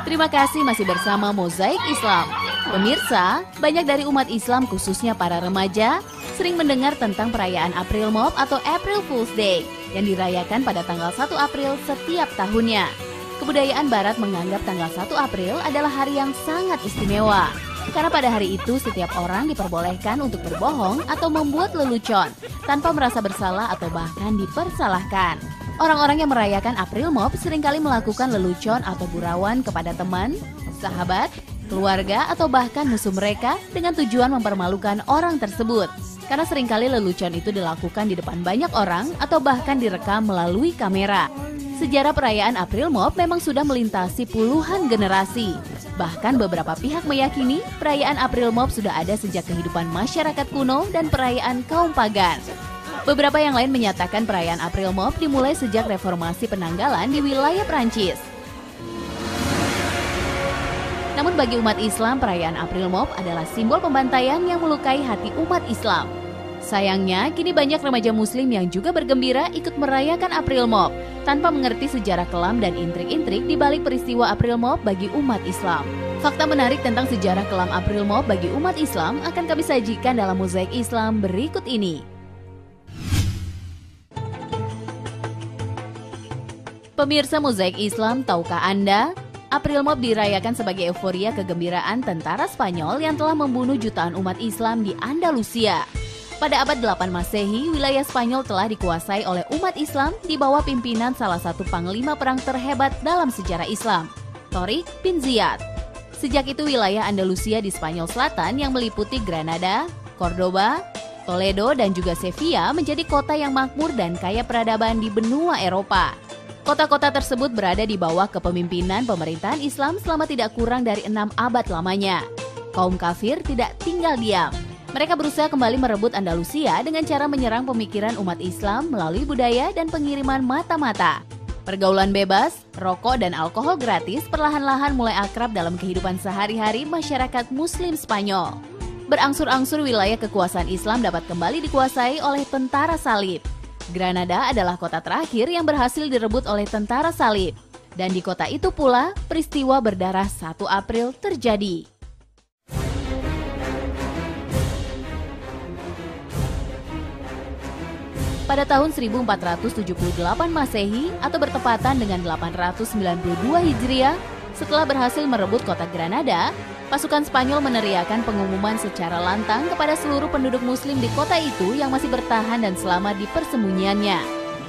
Terima kasih masih bersama Mozaik Islam. Pemirsa, banyak dari umat Islam khususnya para remaja sering mendengar tentang perayaan April Mop atau April Fool's Day yang dirayakan pada tanggal 1 April setiap tahunnya. Kebudayaan Barat menganggap tanggal 1 April adalah hari yang sangat istimewa. Karena pada hari itu setiap orang diperbolehkan untuk berbohong atau membuat lelucon tanpa merasa bersalah atau bahkan dipersalahkan. Orang-orang yang merayakan April Mop seringkali melakukan lelucon atau gurauan kepada teman, sahabat, keluarga, atau bahkan musuh mereka dengan tujuan mempermalukan orang tersebut. Karena seringkali lelucon itu dilakukan di depan banyak orang atau bahkan direkam melalui kamera. Sejarah perayaan April Mop memang sudah melintasi puluhan generasi. Bahkan beberapa pihak meyakini perayaan April Mop sudah ada sejak kehidupan masyarakat kuno dan perayaan kaum pagan. Beberapa yang lain menyatakan perayaan April Mop dimulai sejak reformasi penanggalan di wilayah Prancis. Namun bagi umat Islam, perayaan April Mop adalah simbol pembantaian yang melukai hati umat Islam. Sayangnya, kini banyak remaja muslim yang juga bergembira ikut merayakan April Mop tanpa mengerti sejarah kelam dan intrik-intrik di balik peristiwa April Mop bagi umat Islam. Fakta menarik tentang sejarah kelam April Mop bagi umat Islam akan kami sajikan dalam Mozaik Islam berikut ini. Pemirsa Mozaik Islam, tahukah Anda, April Mop dirayakan sebagai euforia kegembiraan tentara Spanyol yang telah membunuh jutaan umat Islam di Andalusia. Pada abad 8 Masehi, wilayah Spanyol telah dikuasai oleh umat Islam di bawah pimpinan salah satu panglima perang terhebat dalam sejarah Islam, Toriq bin Ziyad. Sejak itu wilayah Andalusia di Spanyol Selatan yang meliputi Granada, Cordoba, Toledo, dan juga Sevilla menjadi kota yang makmur dan kaya peradaban di benua Eropa. Kota-kota tersebut berada di bawah kepemimpinan pemerintahan Islam selama tidak kurang dari 6 abad lamanya. Kaum kafir tidak tinggal diam. Mereka berusaha kembali merebut Andalusia dengan cara menyerang pemikiran umat Islam melalui budaya dan pengiriman mata-mata. Pergaulan bebas, rokok, dan alkohol gratis perlahan-lahan mulai akrab dalam kehidupan sehari-hari masyarakat Muslim Spanyol. Berangsur-angsur wilayah kekuasaan Islam dapat kembali dikuasai oleh tentara salib. Granada adalah kota terakhir yang berhasil direbut oleh tentara salib. Dan di kota itu pula, peristiwa berdarah 1 April terjadi. Pada tahun 1478 Masehi atau bertepatan dengan 892 Hijriah, setelah berhasil merebut kota Granada, pasukan Spanyol meneriakkan pengumuman secara lantang kepada seluruh penduduk muslim di kota itu yang masih bertahan dan selamat di persembunyiannya.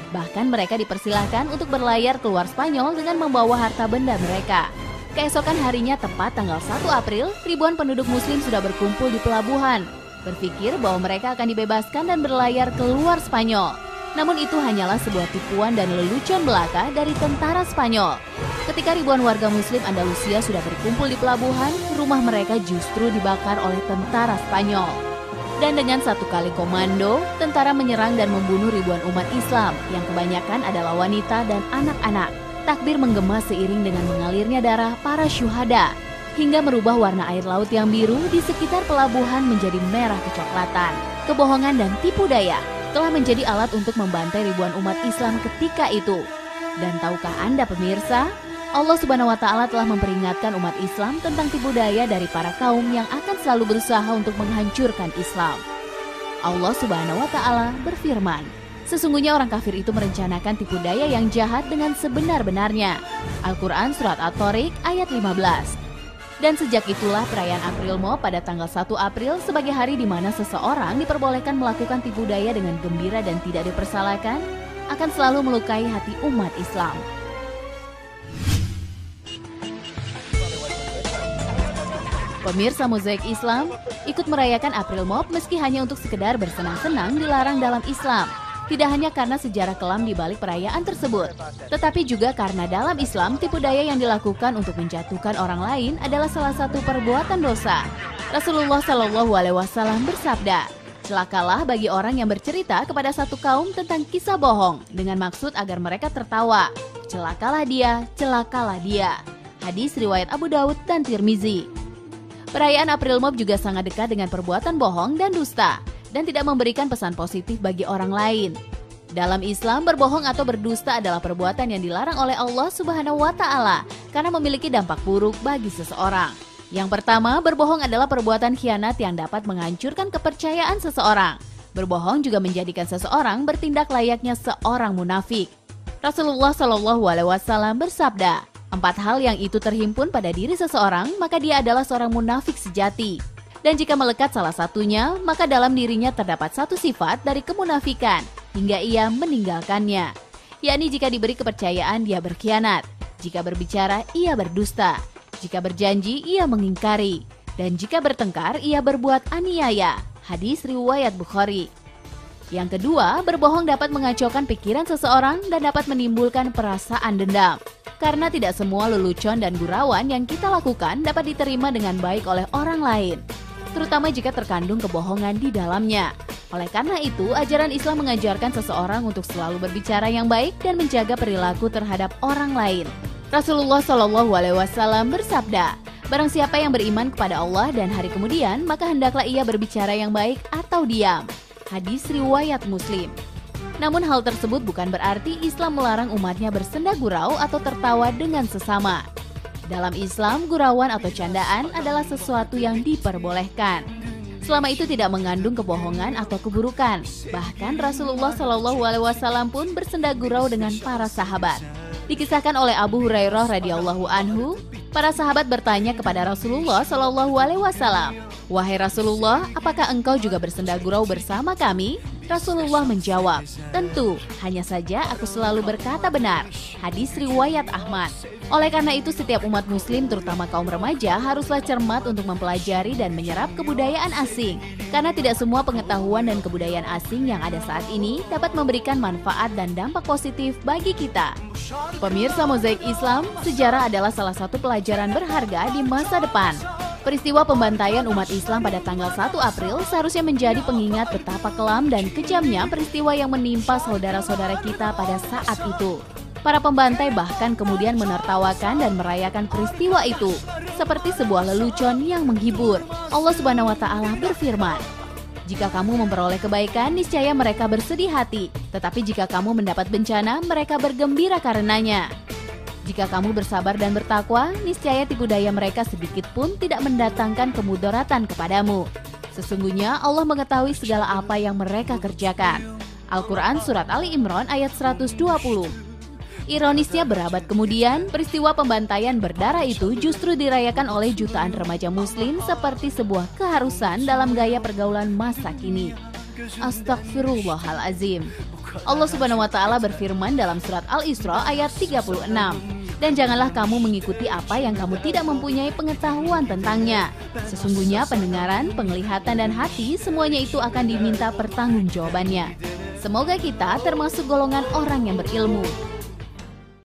Bahkan mereka dipersilahkan untuk berlayar keluar Spanyol dengan membawa harta benda mereka. Keesokan harinya tepat tanggal 1 April, ribuan penduduk muslim sudah berkumpul di pelabuhan, berpikir bahwa mereka akan dibebaskan dan berlayar keluar Spanyol. Namun itu hanyalah sebuah tipuan dan lelucon belaka dari tentara Spanyol. Ketika ribuan warga muslim Andalusia sudah berkumpul di pelabuhan, rumah mereka justru dibakar oleh tentara Spanyol. Dan dengan satu kali komando, tentara menyerang dan membunuh ribuan umat Islam yang kebanyakan adalah wanita dan anak-anak. Takbir menggema seiring dengan mengalirnya darah para syuhada, hingga merubah warna air laut yang biru di sekitar pelabuhan menjadi merah kecoklatan. Kebohongan dan tipu daya telah menjadi alat untuk membantai ribuan umat Islam ketika itu. Dan tahukah Anda pemirsa, Allah Subhanahu wa Ta'ala telah memperingatkan umat Islam tentang tipu daya dari para kaum yang akan selalu berusaha untuk menghancurkan Islam. Allah Subhanahu wa Ta'ala berfirman, sesungguhnya orang kafir itu merencanakan tipu daya yang jahat dengan sebenar-benarnya. Al-Quran Surat At-Tariq ayat 15. Dan sejak itulah perayaan April Mop pada tanggal 1 April sebagai hari di mana seseorang diperbolehkan melakukan tipu daya dengan gembira dan tidak dipersalahkan, akan selalu melukai hati umat Islam. Pemirsa Mozaik Islam, ikut merayakan April Mop meski hanya untuk sekedar bersenang-senang dilarang dalam Islam. Tidak hanya karena sejarah kelam di balik perayaan tersebut, tetapi juga karena dalam Islam tipu daya yang dilakukan untuk menjatuhkan orang lain adalah salah satu perbuatan dosa. Rasulullah Shallallahu Alaihi Wasallam bersabda, celakalah bagi orang yang bercerita kepada satu kaum tentang kisah bohong dengan maksud agar mereka tertawa. Celakalah dia, celakalah dia. Hadis riwayat Abu Daud dan Tirmizi. Perayaan April Mop juga sangat dekat dengan perbuatan bohong dan dusta, dan tidak memberikan pesan positif bagi orang lain. Dalam Islam, berbohong atau berdusta adalah perbuatan yang dilarang oleh Allah Subhanahu wa Ta'ala karena memiliki dampak buruk bagi seseorang. Yang pertama, berbohong adalah perbuatan khianat yang dapat menghancurkan kepercayaan seseorang. Berbohong juga menjadikan seseorang bertindak layaknya seorang munafik. Rasulullah SAW bersabda, 4 hal yang itu terhimpun pada diri seseorang, maka dia adalah seorang munafik sejati. Dan jika melekat salah satunya, maka dalam dirinya terdapat satu sifat dari kemunafikan, hingga ia meninggalkannya. Yakni jika diberi kepercayaan, dia berkhianat. Jika berbicara, ia berdusta. Jika berjanji, ia mengingkari. Dan jika bertengkar, ia berbuat aniaya. Hadis riwayat Bukhari. Yang kedua, berbohong dapat mengacaukan pikiran seseorang dan dapat menimbulkan perasaan dendam. Karena tidak semua lelucon dan gurauan yang kita lakukan dapat diterima dengan baik oleh orang lain, terutama jika terkandung kebohongan di dalamnya. Oleh karena itu, ajaran Islam mengajarkan seseorang untuk selalu berbicara yang baik dan menjaga perilaku terhadap orang lain. Rasulullah SAW bersabda, barang siapa yang beriman kepada Allah dan hari kemudian, maka hendaklah ia berbicara yang baik atau diam. Hadis riwayat Muslim. Namun hal tersebut bukan berarti Islam melarang umatnya bersenda gurau atau tertawa dengan sesama. Dalam Islam, gurauan atau candaan adalah sesuatu yang diperbolehkan, selama itu tidak mengandung kebohongan atau keburukan. Bahkan Rasulullah SAW pun bersenda gurau dengan para sahabat. Dikisahkan oleh Abu Hurairah radhiyallahu anhu, para sahabat bertanya kepada Rasulullah SAW, "Wahai Rasulullah, apakah engkau juga bersenda gurau bersama kami?" Rasulullah menjawab, "Tentu, hanya saja aku selalu berkata benar." Hadis riwayat Ahmad. Oleh karena itu, setiap umat muslim, terutama kaum remaja, haruslah cermat untuk mempelajari dan menyerap kebudayaan asing. Karena tidak semua pengetahuan dan kebudayaan asing yang ada saat ini dapat memberikan manfaat dan dampak positif bagi kita. Pemirsa Mozaik Islam, sejarah adalah salah satu pelajaran berharga di masa depan. Peristiwa pembantaian umat Islam pada tanggal 1 April seharusnya menjadi pengingat betapa kelam dan kejamnya peristiwa yang menimpa saudara-saudara kita pada saat itu. Para pembantai bahkan kemudian menertawakan dan merayakan peristiwa itu seperti sebuah lelucon yang menghibur. Allah Subhanahu wa Ta'ala berfirman, "Jika kamu memperoleh kebaikan, niscaya mereka bersedih hati. Tetapi jika kamu mendapat bencana, mereka bergembira karenanya. Jika kamu bersabar dan bertakwa, niscaya tipu daya mereka sedikit pun tidak mendatangkan kemudaratan kepadamu. Sesungguhnya Allah mengetahui segala apa yang mereka kerjakan." Al-Quran Surat Ali Imran ayat 120. Ironisnya, berabad kemudian, peristiwa pembantaian berdarah itu justru dirayakan oleh jutaan remaja muslim seperti sebuah keharusan dalam gaya pergaulan masa kini. Astagfirullahalazim. Allah Subhanahu wa Ta'ala berfirman dalam surat Al-Isra ayat 36, "Dan janganlah kamu mengikuti apa yang kamu tidak mempunyai pengetahuan tentangnya. Sesungguhnya pendengaran, penglihatan, dan hati semuanya itu akan diminta pertanggungjawabannya." Semoga kita termasuk golongan orang yang berilmu.